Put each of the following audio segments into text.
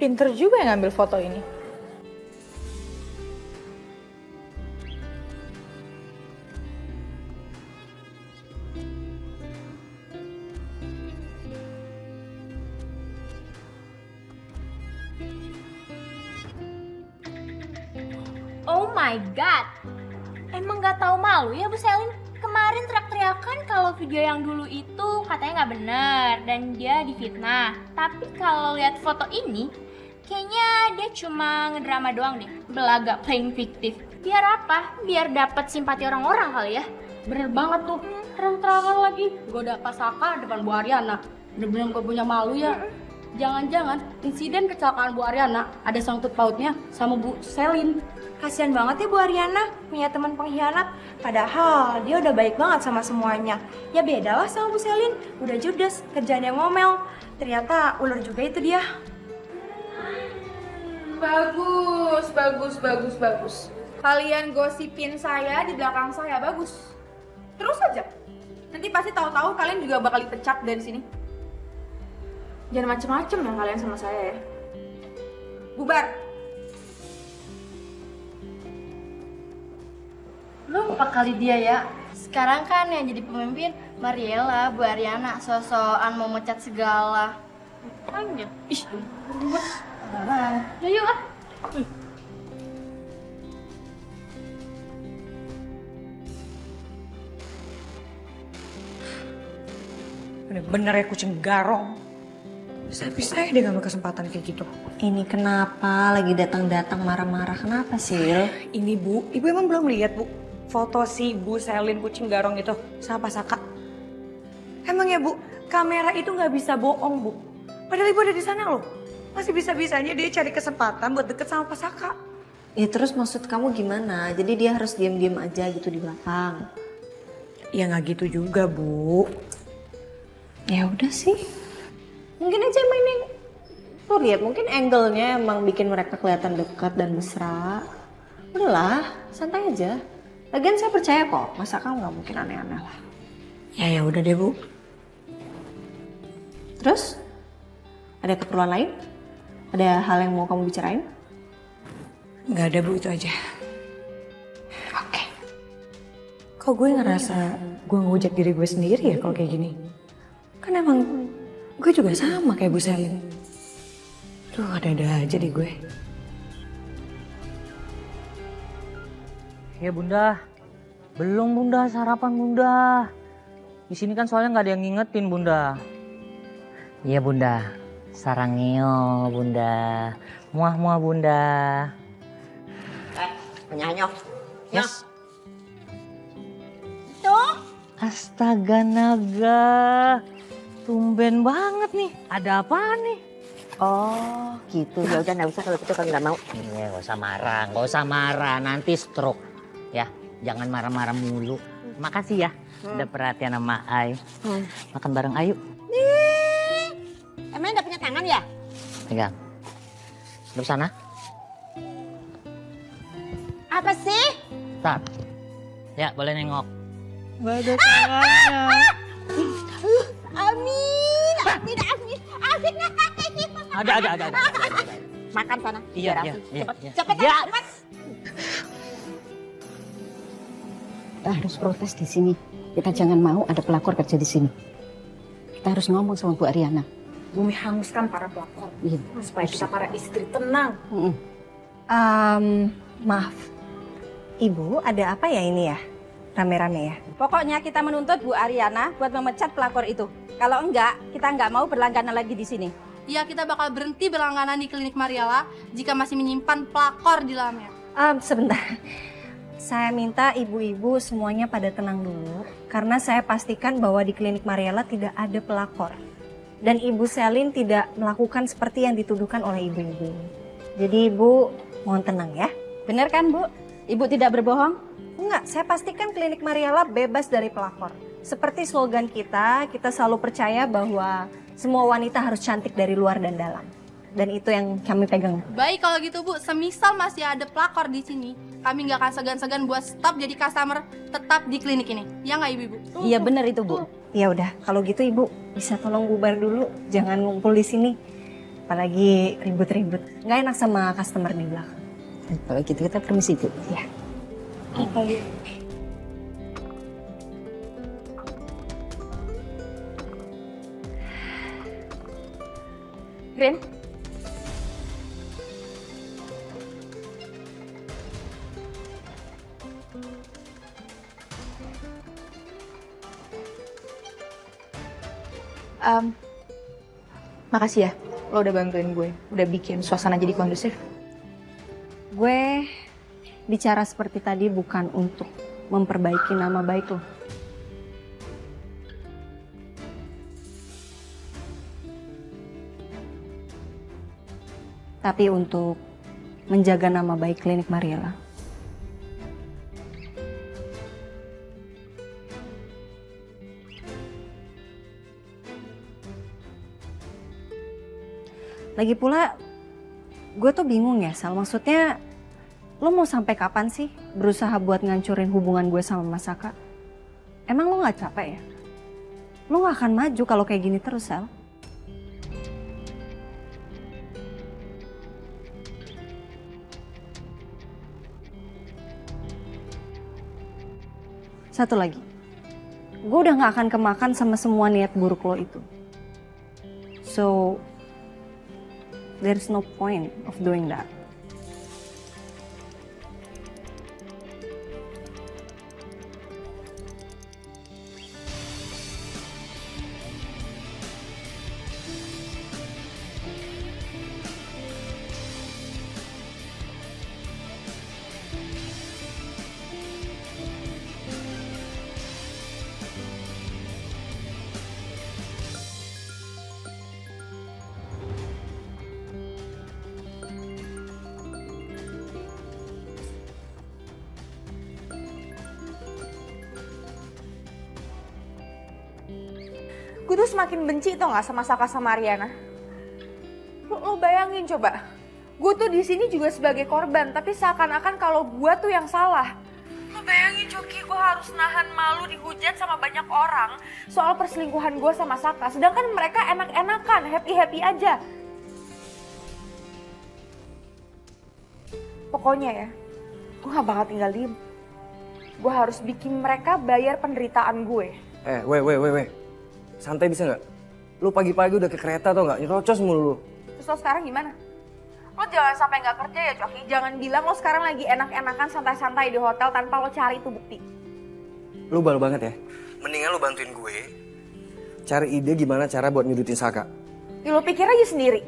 Pinter juga yang ngambil foto ini. Oh my god, emang gak tahu malu ya Bu Selin? Kemarin teriak-teriakan kalau video yang dulu itu katanya nggak bener dan dia difitnah. Tapi kalau lihat foto ini, kayaknya dia cuma ngedrama doang deh, belaga playing fiktif. Biar apa? Biar dapat simpati orang-orang kali ya. Bener banget tuh, terang-terangan lagi goda Pasaka depan Bu Ariana. Bener-bener gak punya malu ya. Jangan-jangan insiden kecelakaan Bu Ariana ada sangkut pautnya sama Bu Selin. Kasian banget ya Bu Ariana punya teman pengkhianat. Padahal dia udah baik banget sama semuanya. Ya bedalah sama Bu Selin, udah judes, kerjanya ngomel. Ternyata ular juga itu dia. Bagus. Kalian gosipin saya di belakang saya, bagus. Terus aja. Nanti pasti tahu-tahu kalian juga bakal dipecat dari sini. Jangan macem-macem ya kalian sama saya ya. Bubar. Lu 4 kali dia ya. Sekarang kan yang jadi pemimpin Mariela, Bu Ariana, sosokan mau mecat segala. Aja. Ih, yuk ah. Bener-bener ya kucing garong. Bisa-bisa ya dia ngambil kesempatan kayak gitu. Ini kenapa lagi datang-datang marah-marah? Kenapa sih? Ini Bu, Ibu emang belum lihat Bu foto si Bu Selin kucing garong itu sama Pasaka? Emang ya Bu, kamera itu nggak bisa bohong Bu. Padahal Ibu ada di sana loh. Masih bisa-bisanya dia cari kesempatan buat deket sama Pasaka. Ya terus maksud kamu gimana? Jadi dia harus diam-diam aja gitu di belakang? Ya nggak gitu juga Bu. Ya udah sih. Mungkin aja emang ini, tuh lihat mungkin angle-nya emang bikin mereka kelihatan dekat dan mesra. Udahlah, santai aja. Lagian saya percaya kok, masa kamu nggak mungkin aneh-aneh lah. Ya udah deh Bu. Terus, ada keperluan lain? Ada hal yang mau kamu bicarain? Nggak ada Bu, itu aja. Oke. Kok gue ngerasa gue ngehujat diri gue sendiri ya kalau kayak gini? Kan emang gue juga sama kayak Bu Selin. Duh, ada-ada aja deh gue. Ya Bunda, belum Bunda sarapan Bunda. Di sini kan soalnya nggak ada yang ngingetin Bunda. Iya Bunda, sarangeo Bunda, muah Bunda. Nyanyok. Yes. Tuh. Astaga naga, tumben banget nih. Ada apa nih? Oh gitu, ya udah nggak usah kalau gitu kalau nggak mau. Iya, nggak usah marah, nanti stroke. Ya, jangan marah-marah mulu. Makasih ya, udah perhatian sama Ai. Makan bareng Ayu. Emang nggak punya tangan ya? Pegang. Di sana. Apa sih? Start. Ya, boleh nengok. Gak ada tangannya. Amin. Ada. Makan sana. Iya. Cepet. Ya. Kita harus protes di sini. Kita jangan mau ada pelakor kerja di sini. Kita harus ngomong sama Bu Ariana. Bumi hanguskan para pelakor. Iya. Supaya kita para istri tenang. Maaf. Ibu, ada apa ya ini ya? Rame-rame ya? Pokoknya kita menuntut Bu Ariana buat memecat pelakor itu. Kalau enggak, kita enggak mau berlangganan lagi di sini. Iya, kita bakal berhenti berlangganan di klinik Mariela jika masih menyimpan pelakor di dalamnya. Sebentar. Saya minta ibu-ibu semuanya pada tenang dulu. Karena saya pastikan bahwa di klinik Mariela tidak ada pelakor. Dan Ibu Selin tidak melakukan seperti yang dituduhkan oleh ibu-ibu. Jadi Ibu mohon tenang ya. Benar kan Bu? Ibu tidak berbohong? Enggak, saya pastikan klinik Mariela bebas dari pelakor. Seperti slogan kita selalu percaya bahwa semua wanita harus cantik dari luar dan dalam. Dan itu yang kami pegang. Baik kalau gitu Bu, semisal masih ada pelakor di sini, kami nggak akan segan-segan buat stop jadi customer tetap di klinik ini. Ya nggak Ibu? Iya benar itu Bu. Ya udah, kalau gitu Ibu bisa tolong bubar dulu, jangan ngumpul di sini. apalagi ribut-ribut. Nggak enak sama customer di belakang. Kalau gitu kita permisi Bu. Ya. Rin, Makasih ya, lo udah bantuin gue, udah bikin suasana jadi kondusif. Gue bicara seperti tadi bukan untuk memperbaiki nama baik lo. Tapi untuk menjaga nama baik klinik Mariela. Lagi pula, gue tuh bingung ya, Sal. Maksudnya, lo mau sampai kapan sih berusaha buat ngancurin hubungan gue sama Mas Saka? Emang lo gak capek ya? Lo gak akan maju kalau kayak gini terus, Sal. Satu lagi, gue udah gak akan kemakan sama semua niat buruk lo itu. So, there's no point of doing that. Gue tuh semakin benci tau gak sama Saka sama Ariana. Lo bayangin coba, gue tuh di sini juga sebagai korban, tapi seakan-akan kalau gue tuh yang salah. Lo bayangin Coki, gue harus nahan malu dihujat sama banyak orang soal perselingkuhan gue sama Saka, sedangkan mereka enak-enakan, happy-happy aja. Pokoknya ya, gue gak bakal tinggal diem. Gue harus bikin mereka bayar penderitaan gue. Weh. Santai bisa nggak? Lu pagi-pagi udah ke kereta tau nggak? Nyerocos mulu lu. Terus lo sekarang gimana? Lo jangan sampai nggak kerja ya Coki. Jangan bilang lo sekarang lagi enak-enakan santai-santai di hotel tanpa lo cari itu bukti. Lu bal banget ya. Mendingan lu bantuin gue cari ide gimana cara buat nyudutin Saka. Ya lo pikir aja sendiri.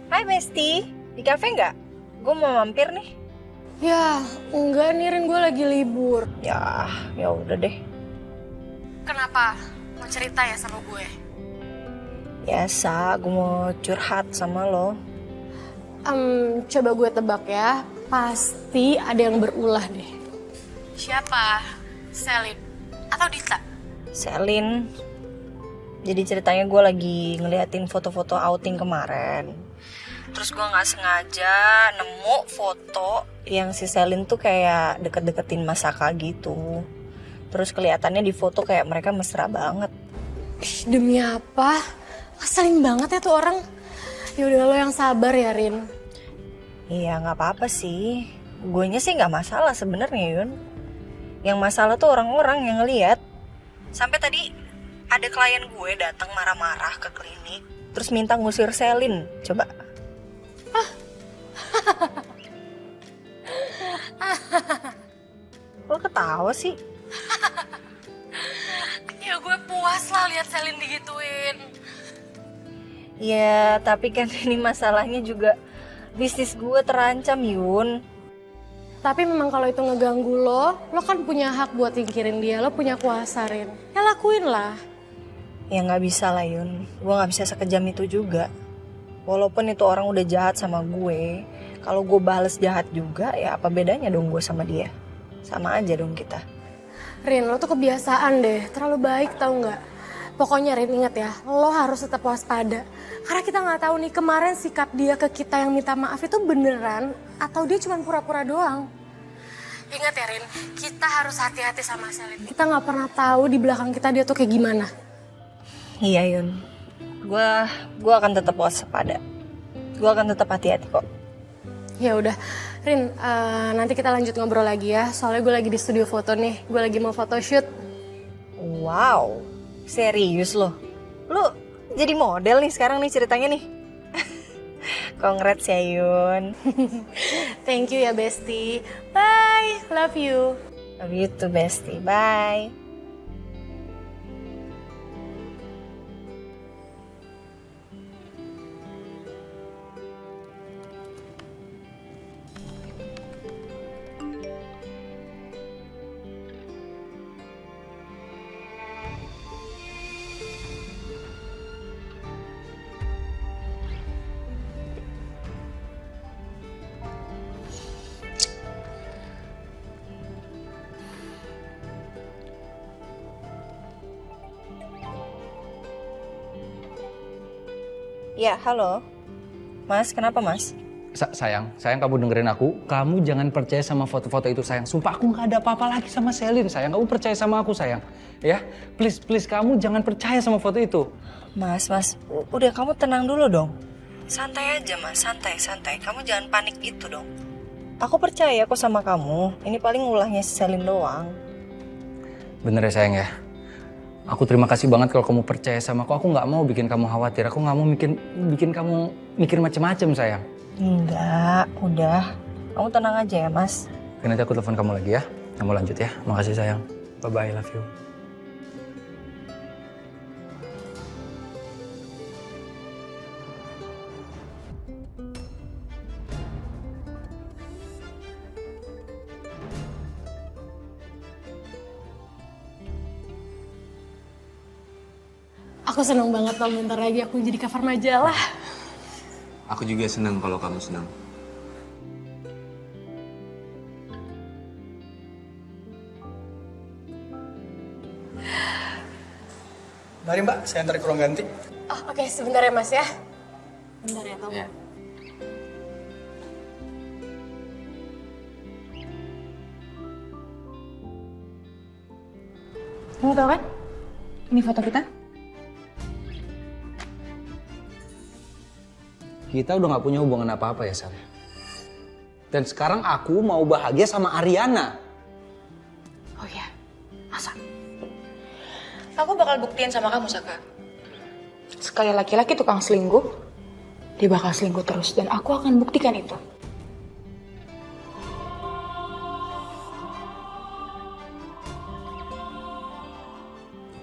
Hai Besti, di kafe nggak? Gue mau mampir nih. Ya, enggak nih Rin, gue lagi libur. Ya udah deh. Kenapa? Mau cerita ya sama gue? Biasa, gue mau curhat sama lo. Coba gue tebak ya, pasti ada yang berulah deh. Siapa? Selin? Atau Dita? Selin. Jadi ceritanya gue lagi ngeliatin foto-foto outing kemarin. Terus gue gak sengaja nemu foto yang si Selin tuh kayak deket-deketin Mas Saka gitu. Terus kelihatannya di foto kayak mereka mesra banget. Ih, demi apa? Ngeselin banget ya tuh orang. Ya udah lo yang sabar ya Rin. Iya gak apa-apa sih. Guenya sih gak masalah sebenarnya Yun. Yang masalah tuh orang-orang yang ngeliat. Sampai tadi ada klien gue datang marah-marah ke klinik. Terus minta ngusir Selin. Coba. Lo ketawa sih? Ya gue puas lah lihat Selin digituin. Ya tapi kan ini masalahnya juga bisnis gue terancam Yun. Tapi memang kalau itu ngeganggu lo kan punya hak buat singkirin dia, lo punya kuasa Rin. Ya lakuin lah. Ya gak bisa lah Yun, gue gak bisa sekejam itu juga. Walaupun itu orang udah jahat sama gue, kalau gue bales jahat juga ya apa bedanya dong gue sama dia? Sama aja dong kita. Rin, lo tuh kebiasaan deh, terlalu baik tau nggak? Pokoknya Rin ingat ya, lo harus tetap waspada. Karena kita nggak tahu nih kemarin sikap dia ke kita yang minta maaf itu beneran atau dia cuma pura-pura doang. Ingat ya Rin, kita harus hati-hati sama Selin. Kita nggak pernah tahu di belakang kita dia tuh kayak gimana. Iya Yun, gue akan tetap waspada. Gue akan tetap hati-hati kok. Ya udah, Rin, nanti kita lanjut ngobrol lagi ya. Soalnya gue lagi di studio foto nih, gue lagi mau photoshoot. Wow, serius loh? Lu jadi model nih sekarang nih ceritanya nih. Congrats ya Yun. Thank you ya Besti. Bye, love you. Love you too bestie, bye. Ya, halo. Mas, kenapa mas? Sayang kamu dengerin aku. Kamu jangan percaya sama foto-foto itu sayang. Sumpah aku nggak ada apa-apa lagi sama Selin sayang. Kamu percaya sama aku sayang. Ya, please kamu jangan percaya sama foto itu. Mas, udah kamu tenang dulu dong. Santai aja mas, santai. Kamu jangan panik gitu dong. Aku percaya kok sama kamu. Ini paling ulahnya si Selin doang. Bener ya sayang ya. Aku terima kasih banget kalau kamu percaya sama aku. Aku nggak mau bikin kamu khawatir. Aku nggak mau bikin kamu mikir macem-macem sayang. Enggak, udah. Kamu tenang aja ya mas. Oke, nanti aku telepon kamu lagi ya. Kamu lanjut ya. Makasih sayang. Bye-bye, love you. Aku seneng banget loh, bentar lagi aku jadi cover majalah. Aku juga senang kalau kamu senang. Mari Mbak, saya antar ke ruang ganti. Oh, oke, sebentar ya Mas ya. Bentar ya, Tom. Ya. Kamu tahu kan? Ini foto kita. Kita udah gak punya hubungan apa-apa ya, Sal. Dan sekarang aku mau bahagia sama Ariana. Oh iya, masa? Aku bakal buktiin sama kamu, Saka. Sekali laki-laki tukang selingkuh, dia bakal selingkuh terus. Dan aku akan buktikan itu.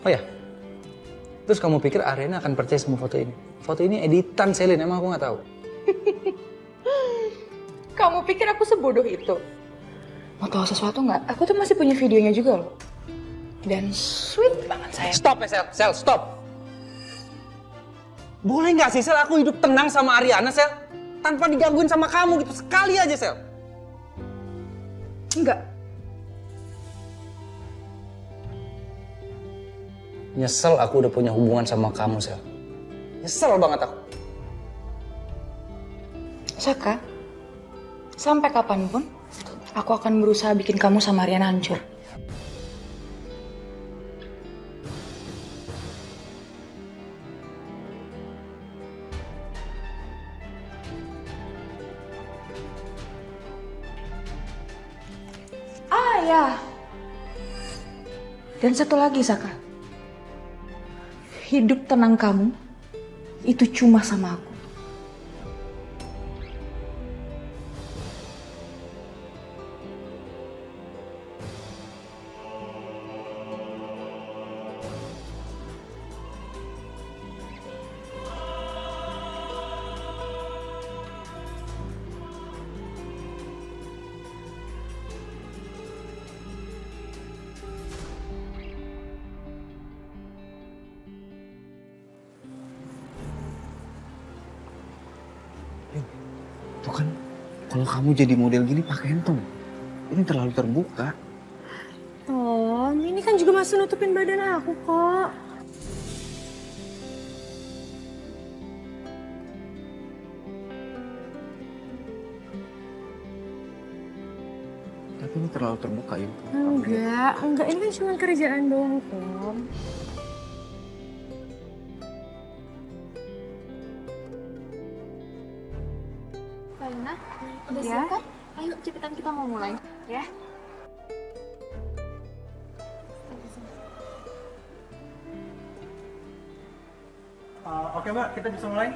Oh ya, terus kamu pikir Ariana akan percaya sama foto ini? Foto ini editan Selin, emang aku gak tahu. Kamu pikir aku sebodoh itu? Mau tahu sesuatu nggak? Aku tuh masih punya videonya juga loh. Dan sweet banget saya. Stop ya Sel, stop. Boleh nggak sih Sel, aku hidup tenang sama Ariana Sel? Tanpa digangguin sama kamu gitu, sekali aja Sel. Enggak. Nyesel aku udah punya hubungan sama kamu Sel. Nyesel banget aku. Saka, sampai kapanpun, aku akan berusaha bikin kamu sama Ariana hancur. Ah ya. Dan satu lagi Saka. Hidup tenang kamu itu cuma sama aku. Tuh kan, kalau kamu jadi model gini pakaian tuh, ini terlalu terbuka. Tom, ini kan juga masih nutupin badan aku kok. Tapi ini terlalu terbuka, Yun. Enggak, ini kan cuma kerjaan doang, Tom. Salina, udah siap kan? Ayo cepetan kita mau mulai, ya. Oke Mbak, kita bisa mulai?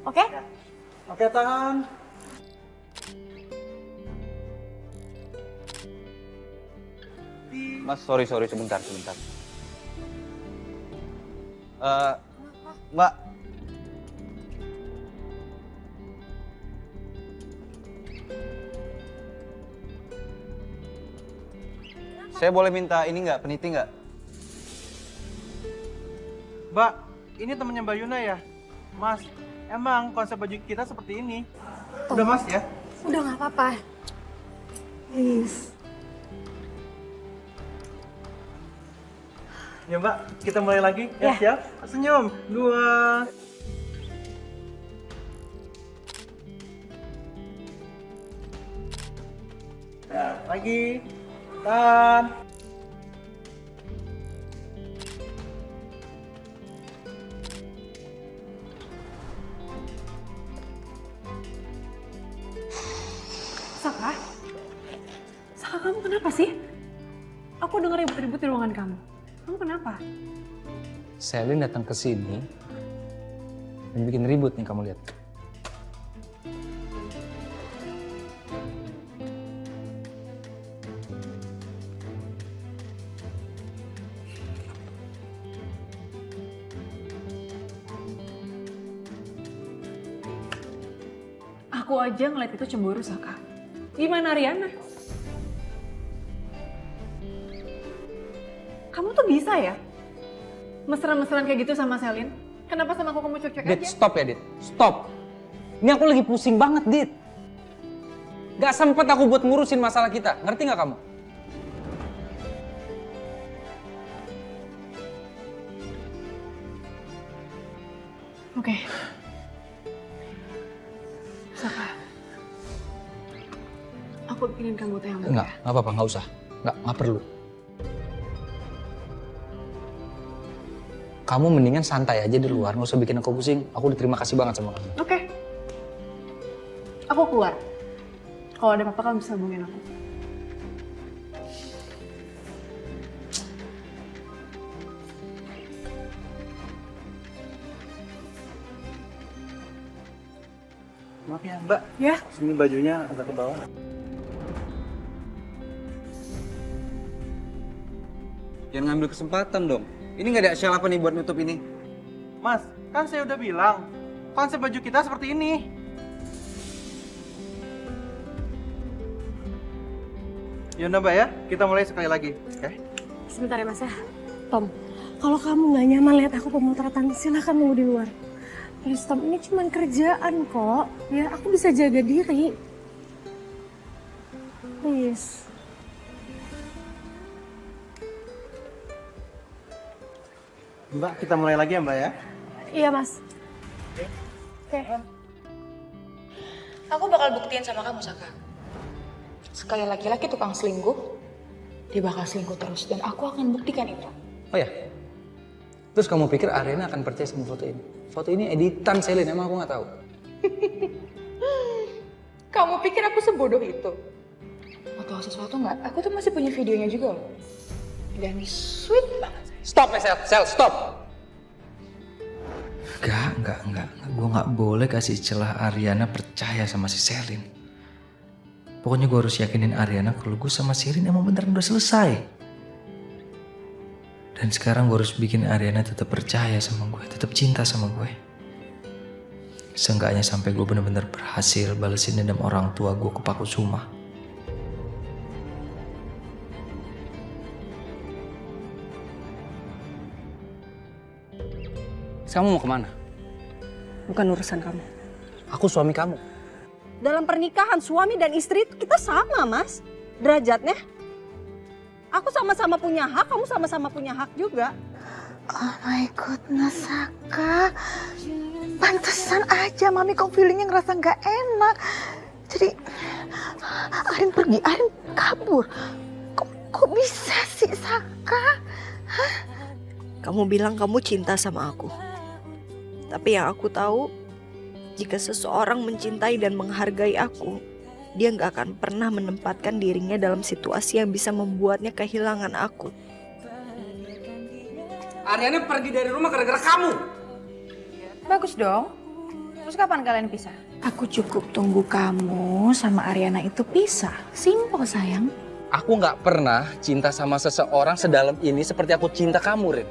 Oke? Oke, tangan. Mas, sorry, sebentar. Mbak. Saya boleh minta ini nggak, peniti nggak? Mbak, ini temennya Mbak Yuna ya? Mas, emang konsep baju kita seperti ini. Udah Mas ya? Udah nggak apa-apa. Please. Ya Mbak, kita mulai lagi. Ya, Ya. siap? Senyum. 2. Ya, lagi. Tahan. Saka? Saka, kamu kenapa sih? Aku denger ribut-ribut di ruangan kamu. Kamu kenapa? Selin datang ke sini dan bikin ribut nih, kamu lihat. Aku aja ngeliat itu cemburu, Saka. Gimana Riana? Kamu tuh bisa ya? Mesra-mesraan kayak gitu sama Selin? Kenapa sama aku kamu cuek-cuek Dit, aja? stop ya, Dit. Stop. Ini aku lagi pusing banget, Dit. Gak sempet aku buat ngurusin masalah kita. Ngerti gak kamu? Oke. Saka. Aku bikinin kamu teh yang hangat. Enggak apa-apa, nggak usah. Nggak perlu. Kamu mendingan santai aja di luar, nggak usah bikin aku pusing. Aku udah terima kasih banget sama kamu. Oke. Aku keluar. Kalau ada apa-apa kamu bisa hubungin aku. Maaf ya Mbak. Ya. Sini bajunya agak ke bawah. Jangan ngambil kesempatan dong. Ini nggak ada shell apa nih buat nutup ini? Mas, kan saya udah bilang, konsep baju kita seperti ini. Yaudah Mbak ya, kita mulai sekali lagi. Oke? Sebentar ya Mas ya. Tom, kalau kamu nggak nyaman lihat aku pemotretan, silahkan nunggu di luar. Please Tom, ini cuma kerjaan kok. Ya, aku bisa jaga diri. Please. Mbak, kita mulai lagi ya Mbak ya. Iya Mas. Oke. Aku bakal buktiin sama kamu, Saka. Sekali laki-laki tukang selingkuh, dia bakal selingkuh terus. Dan aku akan buktikan itu. Oh ya? Terus kamu pikir Ariana akan percaya sama foto ini? Foto ini editan Selin, emang aku nggak tahu. Kamu pikir aku sebodoh itu? Mau tahu sesuatu nggak? Aku tuh masih punya videonya juga loh. Dan sweet banget. Stop ya, Sel, stop! Enggak. Gue nggak boleh kasih celah Ariana percaya sama si Selin. Pokoknya gue harus yakinin Ariana kalau gue sama Sirin emang beneran udah selesai. Dan sekarang gue harus bikin Ariana tetap percaya sama gue, tetap cinta sama gue. Seenggaknya sampai gue bener-bener berhasil balesin dendam orang tua gue ke Pak Kusuma. Kamu mau kemana? Bukan urusan kamu. Aku suami kamu. Dalam pernikahan suami dan istri itu kita sama, Mas. Derajatnya. Aku sama-sama punya hak, kamu sama-sama punya hak juga. Oh my goodness, Saka. Pantesan aja Mami kok feelingnya ngerasa nggak enak. Jadi Arin pergi, Arin kabur. Kok bisa sih, Saka? Hah? Kamu bilang kamu cinta sama aku. Tapi yang aku tahu, jika seseorang mencintai dan menghargai aku, dia gak akan pernah menempatkan dirinya dalam situasi yang bisa membuatnya kehilangan aku. Ariana pergi dari rumah gara-gara kamu. Bagus dong. Terus kapan kalian pisah? Aku cukup tunggu kamu sama Ariana itu pisah. Simpel sayang. Aku nggak pernah cinta sama seseorang sedalam ini seperti aku cinta kamu, Rin.